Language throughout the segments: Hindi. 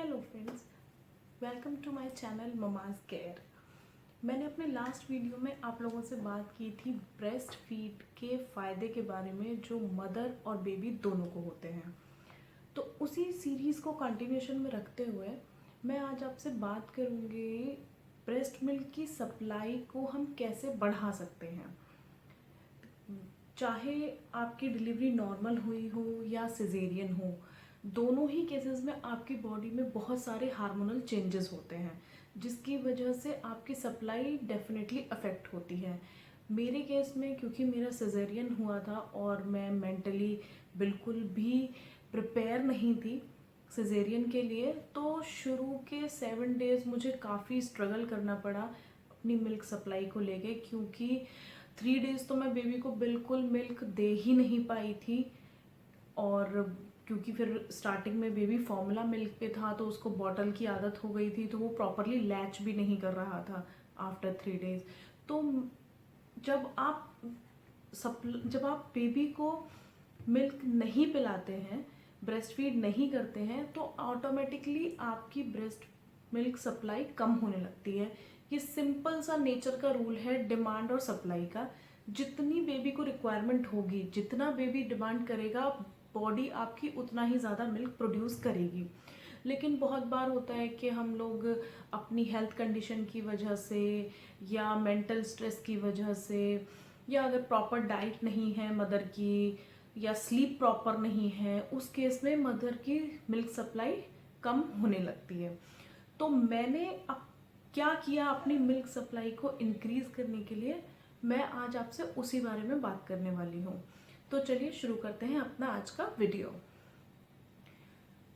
Hello friends, welcome to my channel mama's care. मैंने अपने लास्ट वीडियो में आप लोगों से बात की थी ब्रेस्ट फीड के फ़ायदे के बारे में जो मदर और बेबी दोनों को होते हैं। तो उसी सीरीज़ को कंटिन्यूशन में रखते हुए मैं आज आपसे बात करूँगी ब्रेस्ट मिल्क की सप्लाई को हम कैसे बढ़ा सकते हैं। चाहे आपकी डिलीवरी नॉर्मल हुई हो या सिजेरियन हो, दोनों ही केसेस में आपकी बॉडी में बहुत सारे हार्मोनल चेंजेस होते हैं जिसकी वजह से आपकी सप्लाई डेफिनेटली अफेक्ट होती है। मेरे केस में क्योंकि मेरा सिजेरियन हुआ था और मैं मेंटली बिल्कुल भी प्रिपेयर नहीं थी सिजेरियन के लिए, तो शुरू के 7 डेज मुझे काफ़ी स्ट्रगल करना पड़ा अपनी मिल्क सप्लाई को लेके, क्योंकि 3 डेज तो मैं बेबी को बिल्कुल मिल्क दे ही नहीं पाई थी। और क्योंकि फिर स्टार्टिंग में बेबी फॉर्मूला मिल्क पे था तो उसको बॉटल की आदत हो गई थी, तो वो प्रॉपरली लैच भी नहीं कर रहा था आफ्टर 3 डेज। तो जब आप बेबी को मिल्क नहीं पिलाते हैं, ब्रेस्ट फीड नहीं करते हैं, तो ऑटोमेटिकली आपकी ब्रेस्ट मिल्क सप्लाई कम होने लगती है। ये सिंपल सा नेचर का रूल है डिमांड और सप्लाई का। जितनी बेबी को रिक्वायरमेंट होगी, जितना बेबी डिमांड करेगा, बॉडी आपकी उतना ही ज़्यादा मिल्क प्रोड्यूस करेगी। लेकिन बहुत बार होता है कि हम लोग अपनी हेल्थ कंडीशन की वजह से या मेंटल स्ट्रेस की वजह से, या अगर प्रॉपर डाइट नहीं है मदर की, या स्लीप प्रॉपर नहीं है, उस केस में मदर की मिल्क सप्लाई कम होने लगती है। तो मैंने अब क्या किया अपनी मिल्क सप्लाई को इंक्रीज करने के लिए, मैं आज आपसे उसी बारे में बात करने वाली हूँ। तो चलिए शुरू करते हैं अपना आज का वीडियो।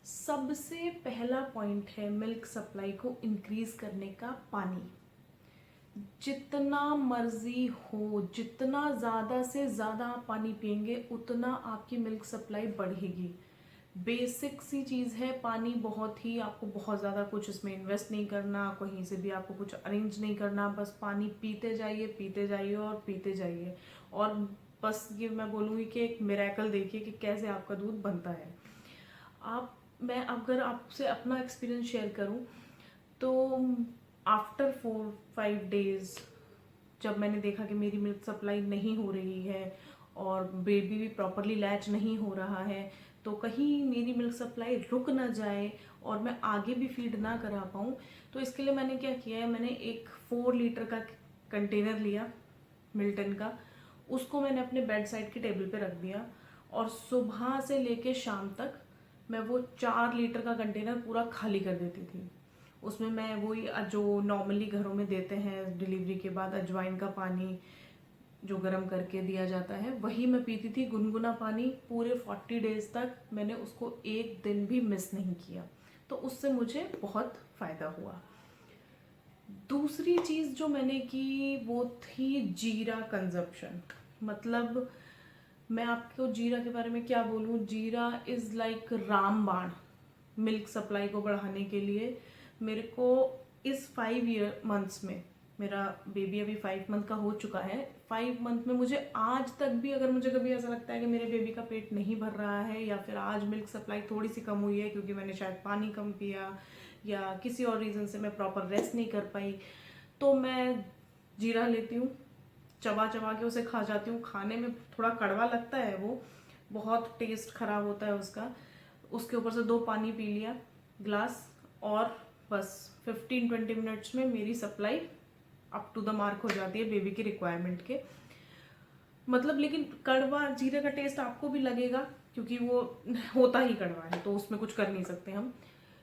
सबसे पहला पॉइंट है मिल्क सप्लाई को इंक्रीज करने का पानी। जितना मर्जी हो, जितना ज़्यादा से ज़्यादा आप पानी पिएंगे उतना आपकी मिल्क सप्लाई बढ़ेगी। बेसिक सी चीज़ है पानी, बहुत ही आपको बहुत ज़्यादा कुछ इसमें इन्वेस्ट नहीं करना, कहीं से भी आपको कुछ अरेंज नहीं करना, बस पानी पीते जाइए और पीते जाइए। और बस ये मैं बोलूँगी कि एक मिरेकल देखिए कि कैसे आपका दूध बनता है। मैं अगर आपसे अपना एक्सपीरियंस शेयर करूं तो आफ्टर 4-5 डेज जब मैंने देखा कि मेरी मिल्क सप्लाई नहीं हो रही है और बेबी भी प्रॉपरली लैच नहीं हो रहा है, तो कहीं मेरी मिल्क सप्लाई रुक ना जाए और मैं आगे भी फीड ना करा पाऊँ, तो इसके लिए मैंने क्या किया है, मैंने एक 4 लीटर का कंटेनर लिया मिल्टन का। उसको मैंने अपने बेड साइड की टेबल पे रख दिया और सुबह से लेके शाम तक मैं वो 4 लीटर का कंटेनर पूरा खाली कर देती थी। उसमें मैं वही जो नॉर्मली घरों में देते हैं डिलीवरी के बाद, अजवाइन का पानी जो गर्म करके दिया जाता है, वही मैं पीती थी, गुनगुना पानी। पूरे 40 डेज तक मैंने उसको एक दिन भी मिस नहीं किया, तो उससे मुझे बहुत फ़ायदा हुआ। दूसरी चीज़ जो मैंने की वो थी जीरा कंजप्शन। मतलब मैं आपको जीरा के बारे में क्या बोलूँ, जीरा इज़ लाइक रामबाण मिल्क सप्लाई को बढ़ाने के लिए। मेरे को इस 5 मंथ्स में, मेरा बेबी अभी 5 मंथ का हो चुका है, 5 मंथ में मुझे आज तक भी अगर मुझे कभी ऐसा लगता है कि मेरे बेबी का पेट नहीं भर रहा है या फिर आज मिल्क सप्लाई थोड़ी सी कम हुई है क्योंकि मैंने शायद पानी कम पिया या किसी और रीज़न से मैं प्रॉपर रेस्ट नहीं कर पाई, तो मैं जीरा लेती हूँ, चबा चबा के उसे खा जाती हूँ। खाने में थोड़ा कड़वा लगता है, वो बहुत टेस्ट खराब होता है उसका। उसके ऊपर से 2 पानी पी लिया ग्लास, और बस 15-20 मिनट्स में मेरी supply up to the mark हो जाती है बेबी की रिक्वायरमेंट के। मतलब लेकिन कड़वा जीरे का टेस्ट आपको भी लगेगा क्योंकि वो होता ही कड़वा है, तो उसमें कुछ कर नहीं सकते हम।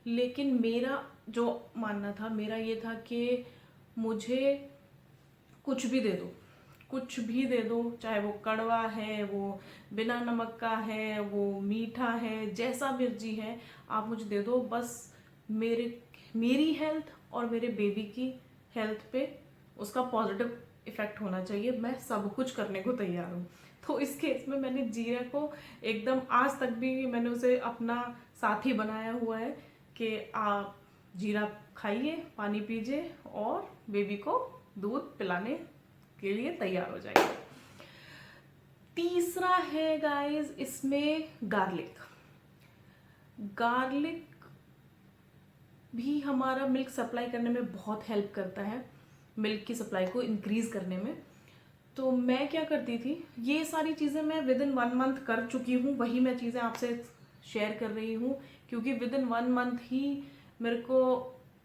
लेकिन मेरा जो मानना था, मेरा ये था कि मुझे कुछ भी दे दो, कुछ भी दे दो, चाहे वो कड़वा है, वो बिना नमक का है, वो मीठा है, जैसा मिर्ची है आप मुझे दे दो, बस मेरी हेल्थ और मेरे बेबी की हेल्थ पे उसका पॉजिटिव इफेक्ट होना चाहिए। मैं सब कुछ करने को तैयार हूँ। तो इस केस में मैंने जीरा को एकदम, आज तक भी मैंने उसे अपना साथी बनाया हुआ है कि आप जीरा खाइए, पानी पीजिए और बेबी को दूध पिलाने के लिए तैयार हो जाएगा। तीसरा है गाइस इसमें गार्लिक। गार्लिक भी हमारा मिल्क सप्लाई करने में बहुत हेल्प करता है, मिल्क की सप्लाई को इंक्रीज़ करने में। तो मैं क्या करती थी, ये सारी चीज़ें मैं विद इन 1 मंथ कर चुकी हूँ, वही मैं चीज़ें आपसे शेयर कर रही हूँ, क्योंकि विद इन 1 मंथ ही मेरे को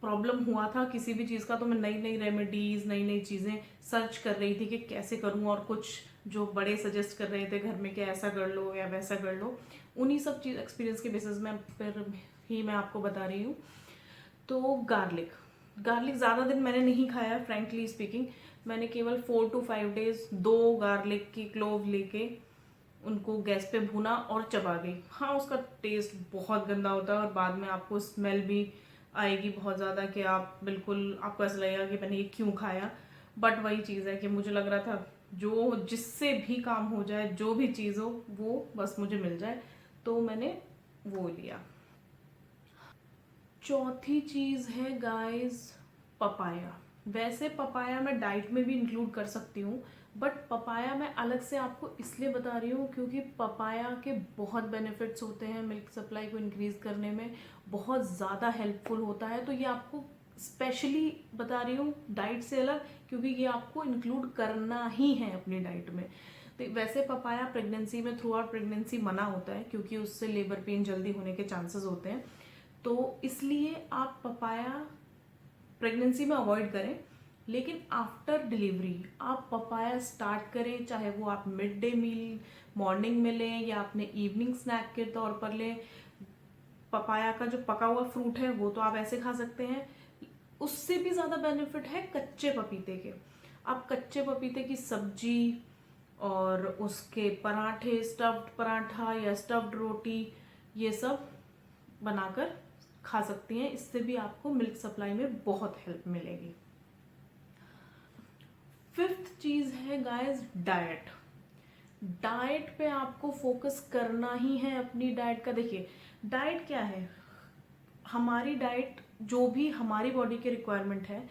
प्रॉब्लम हुआ था किसी भी चीज़ का। तो मैं नई नई रेमेडीज़, नई नई चीज़ें सर्च कर रही थी कि कैसे करूँ, और कुछ जो बड़े सजेस्ट कर रहे थे घर में कि ऐसा कर लो या वैसा कर लो, उन्हीं सब चीज़ एक्सपीरियंस के बेसिस में फिर ही मैं आपको बता रही हूँ। तो गार्लिक ज़्यादा दिन मैंने नहीं खाया, फ्रैंकली स्पीकिंग। मैंने केवल 4 to 5 डेज 2 गार्लिक की क्लोव लेके उनको गैस पे भूना और चबा गई। हाँ, उसका टेस्ट बहुत गंदा होता है और बाद में आपको स्मेल भी आएगी बहुत ज़्यादा कि आप बिल्कुल, आपको ऐसा लगेगा कि मैंने ये क्यों खाया। बट वही चीज़ है कि मुझे लग रहा था जो जिससे भी काम हो जाए, जो भी चीज़ हो वो बस मुझे मिल जाए, तो मैंने वो लिया। चौथी चीज़ है गाइस, पपाया। वैसे पपाया मैं डाइट में भी इंक्लूड कर सकती हूँ, बट पपाया मैं अलग से आपको इसलिए बता रही हूँ क्योंकि पपाया के बहुत बेनिफिट्स होते हैं मिल्क सप्लाई को इंक्रीज़ करने में, बहुत ज़्यादा हेल्पफुल होता है। तो ये आपको स्पेशली बता रही हूँ डाइट से अलग, क्योंकि ये आपको इंक्लूड करना ही है अपनी डाइट में। तो वैसे पपाया प्रेगनेंसी में, थ्रू आउट प्रेगनेंसी मना होता है क्योंकि उससे लेबर पेन जल्दी होने के चांसेस होते हैं, तो इसलिए आप पपाया प्रेगनेंसी में अवॉइड करें। लेकिन आफ्टर डिलीवरी आप पपाया स्टार्ट करें, चाहे वो आप मिड डे मील मॉर्निंग में लें या अपने इवनिंग स्नैक के तौर पर लें। पपाया का जो पका हुआ फ्रूट है वो तो आप ऐसे खा सकते हैं, उससे भी ज़्यादा बेनिफिट है कच्चे पपीते के। आप कच्चे पपीते की सब्जी और उसके पराठे, स्टफ्ड पराठा या स्टफ्ड रोटी, ये सब बनाकर खा सकती हैं। इससे भी आपको मिल्क सप्लाई में बहुत हेल्प मिलेगी। 5th चीज़ है गाइस, डाइट। डाइट पे आपको फोकस करना ही है अपनी डाइट का। देखिए, डाइट क्या है, हमारी डाइट जो भी हमारी बॉडी की रिक्वायरमेंट है,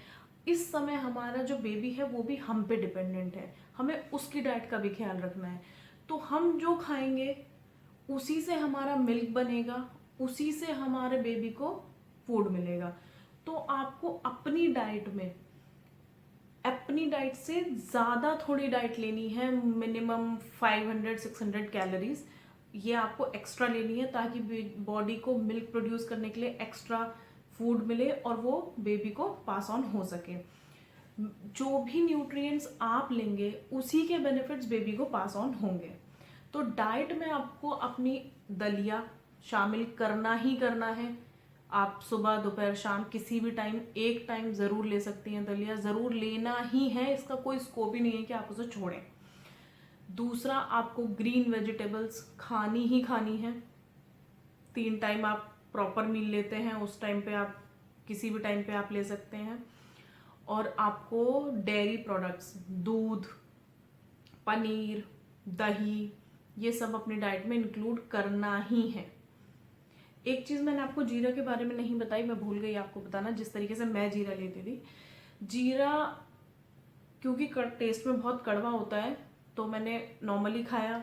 इस समय हमारा जो बेबी है वो भी हम पे डिपेंडेंट है, हमें उसकी डाइट का भी ख्याल रखना है। तो हम जो खाएंगे उसी से हमारा मिल्क बनेगा, उसी से हमारे बेबी को फूड मिलेगा। तो आपको अपनी डाइट से ज़्यादा थोड़ी डाइट लेनी है, मिनिमम 500-600 कैलोरीज ये आपको एक्स्ट्रा लेनी है, ताकि बॉडी को मिल्क प्रोड्यूस करने के लिए एक्स्ट्रा फूड मिले और वो बेबी को पास ऑन हो सके। जो भी न्यूट्रिएंट्स आप लेंगे उसी के बेनिफिट्स बेबी को पास ऑन होंगे। तो डाइट में आपको अपनी दलिया शामिल करना ही करना है। आप सुबह, दोपहर, शाम किसी भी टाइम एक टाइम ज़रूर ले सकती हैं, दलिया ज़रूर लेना ही है, इसका कोई स्कोप ही नहीं है कि आप उसे छोड़ें। दूसरा, आपको ग्रीन वेजिटेबल्स खानी ही खानी है। 3 टाइम आप प्रॉपर मील लेते हैं, उस टाइम पे आप किसी भी टाइम पे आप ले सकते हैं। और आपको डेयरी प्रोडक्ट्स, दूध, पनीर, दही, ये सब अपनी डाइट में इंक्लूड करना ही है। एक चीज़ मैंने आपको जीरा के बारे में नहीं बताई, मैं भूल गई आपको बताना, जिस तरीके से मैं जीरा लेती थी। जीरा क्योंकि टेस्ट में बहुत कड़वा होता है, तो मैंने नॉर्मली खाया।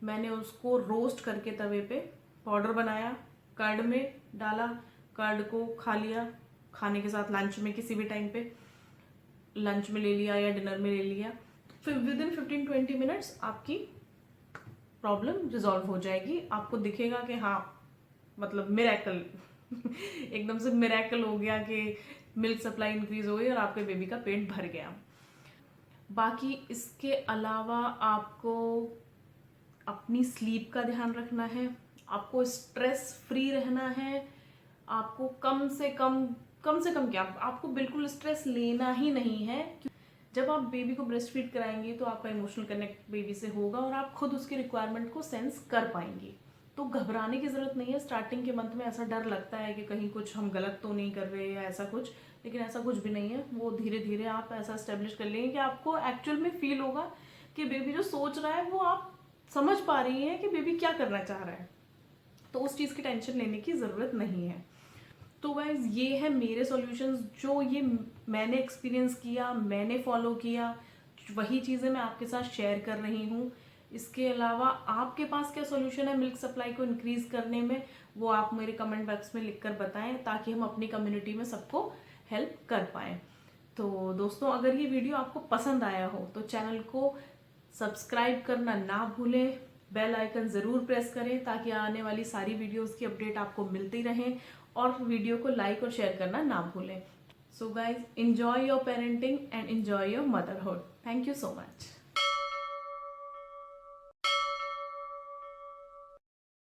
मैंने उसको रोस्ट करके तवे पे पाउडर बनाया, कर्ड में डाला, कर्ड को खा लिया, खाने के साथ लंच में किसी भी टाइम पे लंच में ले लिया या डिनर में ले लिया। फिर विद इन 15-20 मिनट्स आपकी प्रॉब्लम रिजॉल्व हो जाएगी। आपको दिखेगा कि हाँ, मतलब मिरेकल एकदम से मिरेकल हो गया कि मिल्क सप्लाई इंक्रीज हो गई और आपके बेबी का पेट भर गया। बाकी इसके अलावा आपको अपनी स्लीप का ध्यान रखना है, आपको स्ट्रेस फ्री रहना है, आपको कम से कम क्या, आपको बिल्कुल स्ट्रेस लेना ही नहीं है। जब आप बेबी को ब्रेस्ट फीड कराएंगे तो आपका इमोशनल कनेक्ट बेबी से होगा और आप खुद उसकी रिक्वायरमेंट को सेंस कर पाएंगी। तो घबराने की ज़रूरत नहीं है। स्टार्टिंग के मंथ में ऐसा डर लगता है कि कहीं कुछ हम गलत तो नहीं कर रहे या ऐसा कुछ, लेकिन ऐसा कुछ भी नहीं है। वो धीरे धीरे आप ऐसा स्टेब्लिश कर लेंगे कि आपको एक्चुअल में फील होगा कि बेबी जो सोच रहा है वो आप समझ पा रही हैं कि बेबी क्या करना चाह रहा है। तो उस चीज़ की टेंशन लेने की ज़रूरत नहीं है। तो गाइज, ये है मेरे सॉल्यूशंस, जो ये मैंने एक्सपीरियंस किया, मैंने फॉलो किया, वही चीज़ें मैं आपके साथ शेयर कर रही हूँ। इसके अलावा आपके पास क्या सॉल्यूशन है मिल्क सप्लाई को इंक्रीज करने में, वो आप मेरे कमेंट बॉक्स में लिखकर बताएं ताकि हम अपनी कम्युनिटी में सबको हेल्प कर पाएं। तो दोस्तों, अगर ये वीडियो आपको पसंद आया हो तो चैनल को सब्सक्राइब करना ना भूलें, बेल आइकन ज़रूर प्रेस करें ताकि आने वाली सारी वीडियोस की अपडेट आपको मिलती रहे, और वीडियो को लाइक और शेयर करना ना भूलें। So guys, enjoy your parenting and enjoy your motherhood. Thank you so much.